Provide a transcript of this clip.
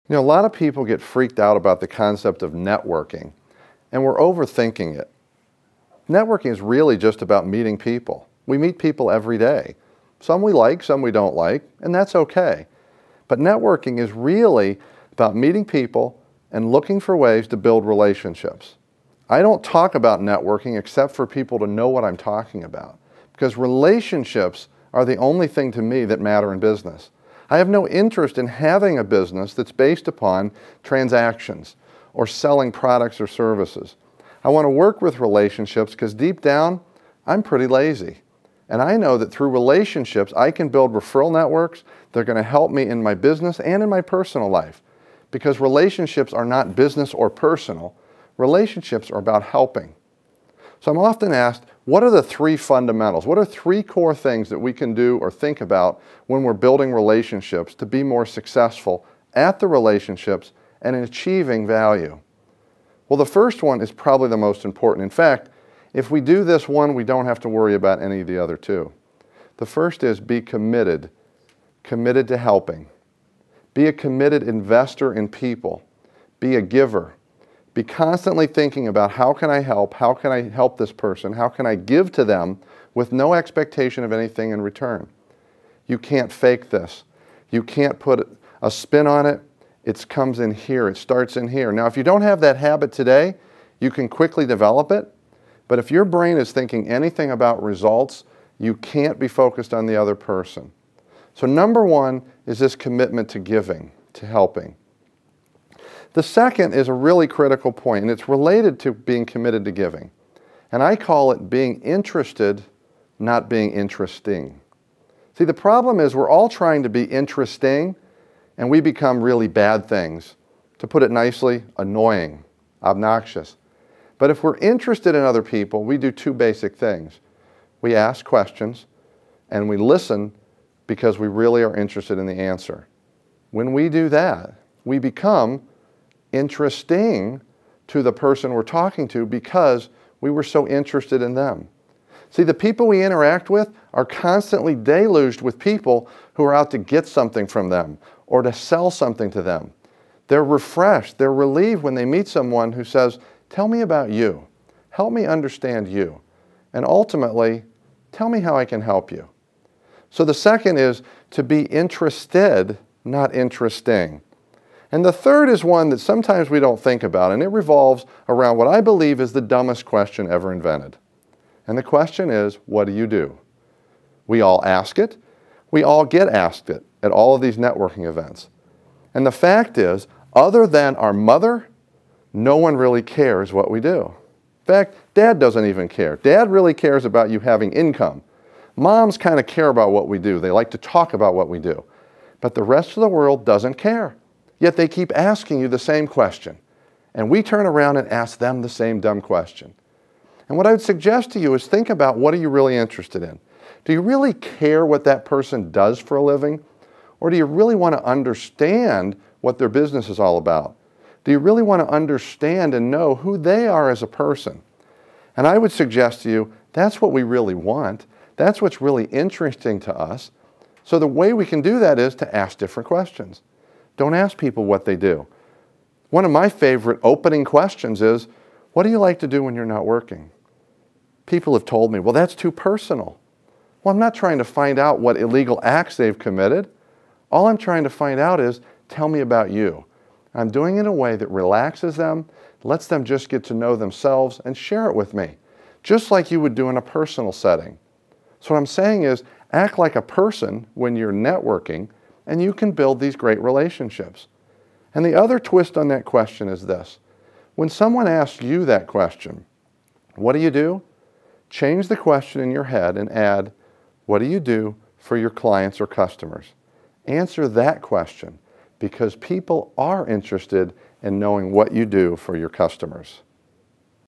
You know, a lot of people get freaked out about the concept of networking, and we're overthinking it. Networking is really just about meeting people. We meet people every day. Some we like, some we don't like, and that's okay. But networking is really about meeting people and looking for ways to build relationships. I don't talk about networking except for people to know what I'm talking about, because relationships are the only thing to me that matter in business. I have no interest in having a business that's based upon transactions or selling products or services. I want to work with relationships because deep down, I'm pretty lazy. And I know that through relationships, I can build referral networks that are going to help me in my business and in my personal life. Because relationships are not business or personal. Relationships are about helping. So I'm often asked, what are the three fundamentals? What are three core things that we can do or think about when we're building relationships to be more successful at the relationships and in achieving value? Well, the first one is probably the most important. In fact, if we do this one, we don't have to worry about any of the other two. The first is be committed, committed to helping. Be a committed investor in people. Be a giver. Be constantly thinking about how can I help this person, how can I give to them with no expectation of anything in return. You can't fake this. You can't put a spin on it. It comes in here, it starts in here. Now if you don't have that habit today, you can quickly develop it, but if your brain is thinking anything about results, you can't be focused on the other person. So number one is this commitment to giving, to helping. The second is a really critical point, and it's related to being committed to giving. And I call it being interested, not being interesting. See, the problem is we're all trying to be interesting, and we become really bad things. To put it nicely, annoying, obnoxious. But if we're interested in other people, we do two basic things. We ask questions, and we listen because we really are interested in the answer. When we do that, we become interesting to the person we're talking to because we were so interested in them. See, the people we interact with are constantly deluged with people who are out to get something from them or to sell something to them. They're refreshed, they're relieved when they meet someone who says, tell me about you, help me understand you, and ultimately, tell me how I can help you. So the second is to be interested, not interesting. And the third is one that sometimes we don't think about, and it revolves around what I believe is the dumbest question ever invented. And the question is, what do you do? We all ask it. We all get asked it at all of these networking events. And the fact is, other than our mother, no one really cares what we do. In fact, Dad doesn't even care. Dad really cares about you having income. Moms kind of care about what we do. They like to talk about what we do. But the rest of the world doesn't care. Yet they keep asking you the same question. And we turn around and ask them the same dumb question. And what I would suggest to you is think about, what are you really interested in? Do you really care what that person does for a living? Or do you really want to understand what their business is all about? Do you really want to understand and know who they are as a person? And I would suggest to you, that's what we really want. That's what's really interesting to us. So the way we can do that is to ask different questions. Don't ask people what they do. One of my favorite opening questions is, what do you like to do when you're not working? People have told me, well, that's too personal. Well, I'm not trying to find out what illegal acts they've committed. All I'm trying to find out is, tell me about you. I'm doing it in a way that relaxes them, lets them just get to know themselves and share it with me, just like you would do in a personal setting. So what I'm saying is, act like a person when you're networking, and you can build these great relationships. And the other twist on that question is this. When someone asks you that question, what do? Change the question in your head and add, what do you do for your clients or customers? Answer that question, because people are interested in knowing what you do for your customers.